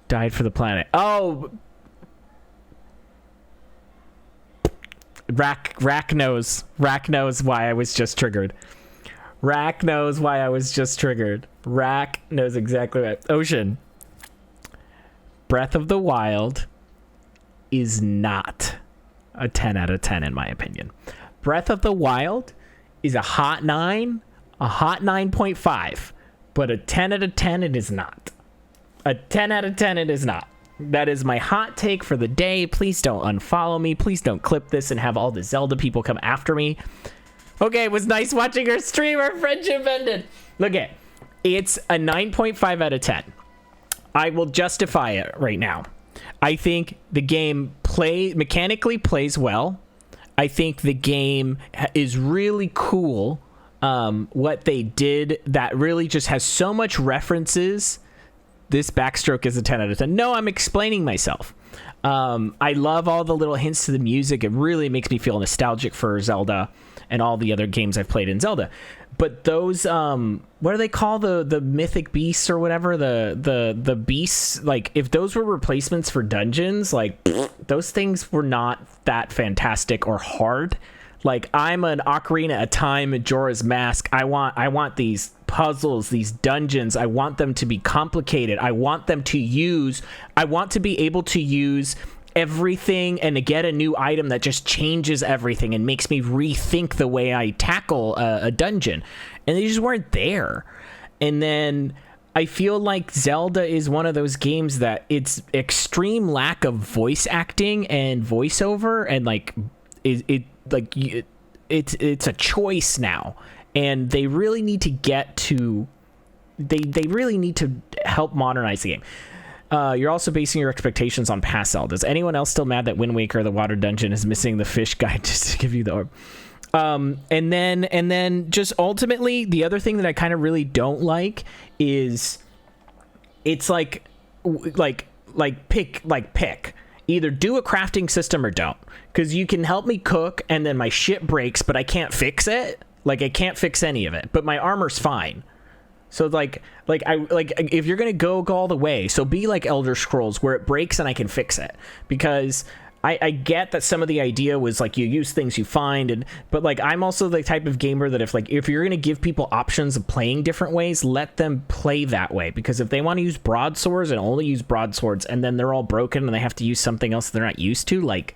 Died for the planet. Oh, Rack knows. Rack knows why I was just triggered. Rack knows why I was just triggered. Rack knows exactly why. Ocean. Breath of the Wild is not a 10 out of 10 in my opinion. Breath of the Wild is a hot 9, a hot 9.5, but a 10 out of 10 it is not. A 10 out of 10 it is not. That is my hot take for the day. Please don't unfollow me. Please don't clip this and have all the Zelda people come after me. Okay, it was nice watching her stream. Our friendship ended. Look at it's a 9.5 out of 10. I will justify it right now. I think the game mechanically plays well. I think the game is really cool. What they did that really just has so much references. This backstroke is a 10 out of 10. No, I'm explaining myself. I love all the little hints to the music. It really makes me feel nostalgic for Zelda and all the other games I've played in Zelda. But those, what do they call the mythic beasts or whatever? The beasts, like, if those were replacements for dungeons, like, those things were not that fantastic or hard. Like, I'm an Ocarina of Time, Majora's Mask. I want these puzzles, these dungeons. I want them to be complicated. I want to be able to use everything and to get a new item that just changes everything and makes me rethink the way I tackle a dungeon. And they just weren't there. And then I feel like Zelda is one of those games that its extreme lack of voice acting and voiceover and like it's a choice now, and they really need to get to they really need to help modernize the game. You're also basing your expectations on past Zelda. Is anyone else still mad that Wind Waker, the water dungeon, is missing the fish guide just to give you the orb? And then just ultimately, the other thing that I kind of really don't like is it's like pick. Either do a crafting system or don't. Because you can help me cook and then my shit breaks, but I can't fix it. Like, I can't fix any of it, but my armor's fine. So like if you're gonna go all the way, so be like Elder Scrolls where it breaks and I can fix it. Because I get that some of the idea was like you use things you find, but like I'm also the type of gamer that if you're gonna give people options of playing different ways, let them play that way. Because if they want to use broadswords and only use broadswords and then they're all broken and they have to use something else they're not used to, like,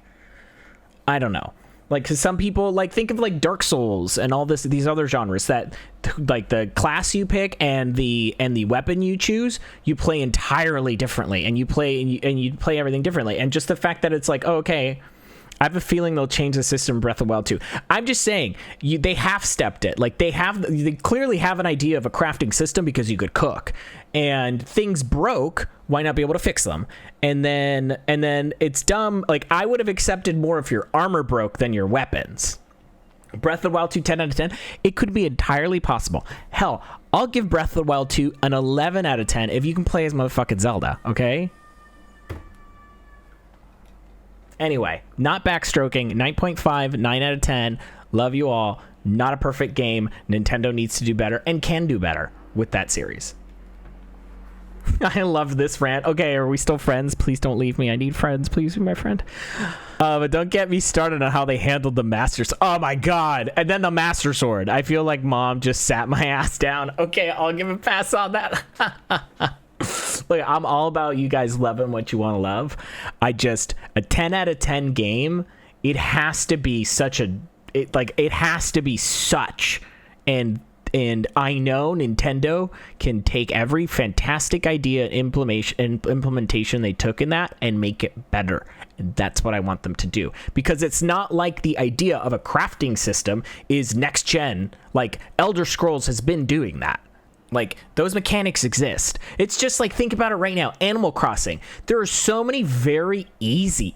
I don't know. Like, cause some people like think of like Dark Souls and all these other genres that like the class you pick and the weapon you choose, you play entirely differently, and you play everything differently. And just the fact that it's like, oh, okay, I have a feeling they'll change the system in Breath of the Wild too. I'm just saying, they half-stepped it. Like they clearly have an idea of a crafting system because you could cook, and things broke. Why not be able to fix them? And then it's dumb. Like, I would have accepted more if your armor broke than your weapons. Breath of the Wild 2, 10 out of 10. It could be entirely possible. Hell, I'll give Breath of the Wild 2 an 11 out of 10 if you can play as motherfucking Zelda, okay? Anyway, not backstroking. 9.5, 9 out of 10. Love you all. Not a perfect game. Nintendo needs to do better and can do better with that series. I love this rant. Okay, are we still friends? Please don't leave me. I need friends. Please be my friend. But don't get me started on how they handled the Master Sword. Oh my god. And then the Master Sword. I feel like Mom just sat my ass down. Okay, I'll give a pass on that. Look, I'm all about you guys loving what you want to love. A 10 out of 10 game, it has to be such and I know Nintendo can take every fantastic idea and implementation they took in that and make it better. And that's what I want them to do. Because it's not like the idea of a crafting system is next gen. Like, Elder Scrolls has been doing that. Like, those mechanics exist. It's just like, think about it right now. Animal Crossing. There are so many very easy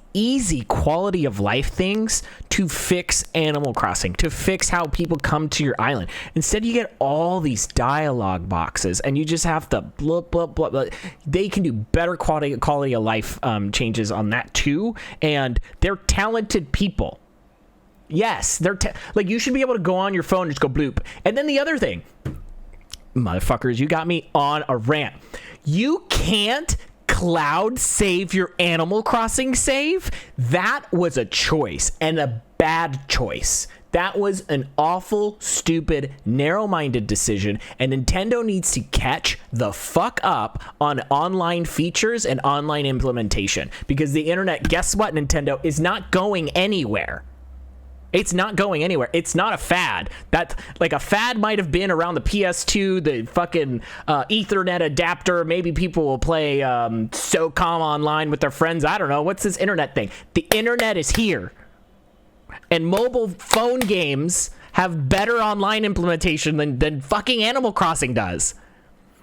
quality of life things to fix Animal Crossing, to fix how people come to your island. Instead, you get all these dialogue boxes, and you just have to blah, blah, blah, blah. They can do better quality of life changes on that too, and they're talented people. Yes, like, you should be able to go on your phone and just go bloop. And then the other thing, motherfuckers, you got me on a rant. You can't cloud save your Animal Crossing save? That was a choice, and a bad choice. That was an awful, stupid, narrow-minded decision, and Nintendo needs to catch the fuck up on online features and online implementation, because the internet, guess what, Nintendo, is not going anywhere. It's not going anywhere. It's not a fad. That, like, a fad might have been around the PS2, the fucking Ethernet adapter. Maybe people will play SOCOM online with their friends. I don't know. What's this internet thing? The internet is here. And mobile phone games have better online implementation than fucking Animal Crossing does.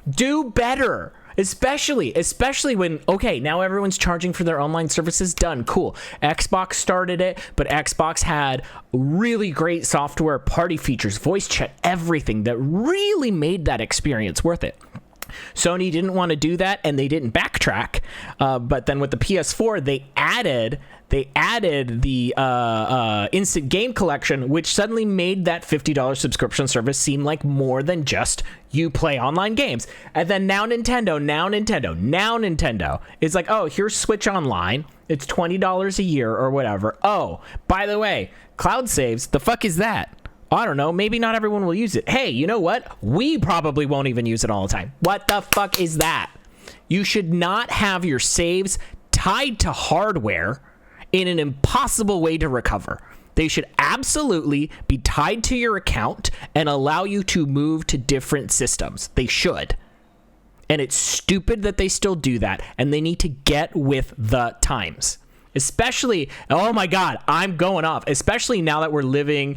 Do better. Especially when, okay, now everyone's charging for their online services. Done. Cool. Xbox started it, but Xbox had really great software, party features, voice chat, everything that really made that experience worth it. Sony didn't want to do that, and they didn't backtrack. But then with the PS4, they added the instant game collection, which suddenly made that $50 subscription service seem like more than just you play online games. And then now Nintendo is like, oh, here's Switch Online. It's $20 a year or whatever. Oh, by the way, cloud saves. The fuck is that? I don't know, maybe not everyone will use it. Hey, you know what? We probably won't even use it all the time. What the fuck is that? You should not have your saves tied to hardware in an impossible way to recover. They should absolutely be tied to your account and allow you to move to different systems. They should. And it's stupid that they still do that, and they need to get with the times. Especially, oh my God, I'm going off. Especially now that we're living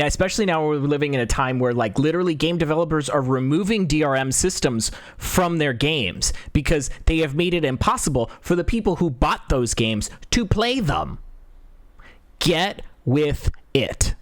especially now we're living in a time where, like, literally game developers are removing DRM systems from their games because they have made it impossible for the people who bought those games to play them. Get with it.